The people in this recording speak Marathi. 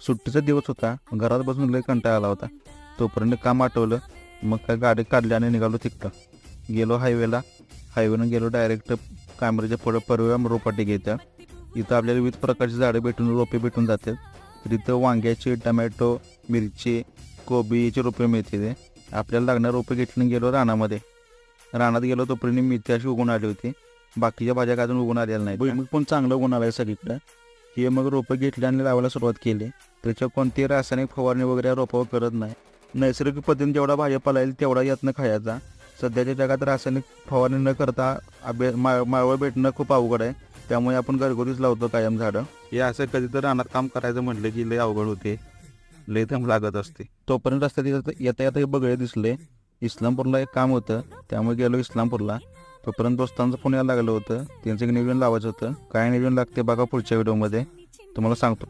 सुट्टीचा दिवस होता, घरात बसून लय कंटाळा आला होता. तोपर्यंत काम आठवलं. मग काय गाडी काढली आणि निघालो तिकडं. गेलो हायवेनं गेलो डायरेक्ट कांबरीच्या पुढं परव्या रोपाटी घेत्या. इथं आपल्याला विविध प्रकारची झाडं रोपे भेटून जातात. तर इथं वांग्याची, टमॅटो, मिरची, कोबीची रोपे मिळते. आपल्याला लागणारे रोपे घेतली गेलो रानात गेलो. तोपर्यंत मिरची अशी उगून आली होती. बाकीच्या भाज्या काय अजून उगून आलेल्या नाही. भुईमुग पण चांगलं उगून आलं आहे सगळीकडं. हे मग रोपं घेतली आणि लावायला सुरुवात केली. त्याच्यावर कोणती रासायनिक फवारणी वगैरे रोपावर करत नाही. नैसर्गिक पद्धतीने जेवढा भाजीपाला येईल तेवढा यातनं खायचा. सध्याच्या जगात रासायनिक फवारणी न करता माळवं भेटणं खूप अवघड आहे. त्यामुळे आपण घरगुतीच लावतो कायम झाडं. हे असं कधी तर रानात काम करायचं म्हटलं की लय अवघड होते, लय थंब लागत असते. तोपर्यंत रस्त्यात येता हे बगळे दिसले. इस्लामपूरला एक काम होतं, त्यामुळे गेलो इस्लामपूरला. तोपर्यंत दोस्तांचं फोन यायला लागलं होतं. त्यांचं एक नियोजन लावायचं होतं. काय नियोजन लागते बघा पुढच्या व्हिडिओमध्ये तुम्हाला सांगतो.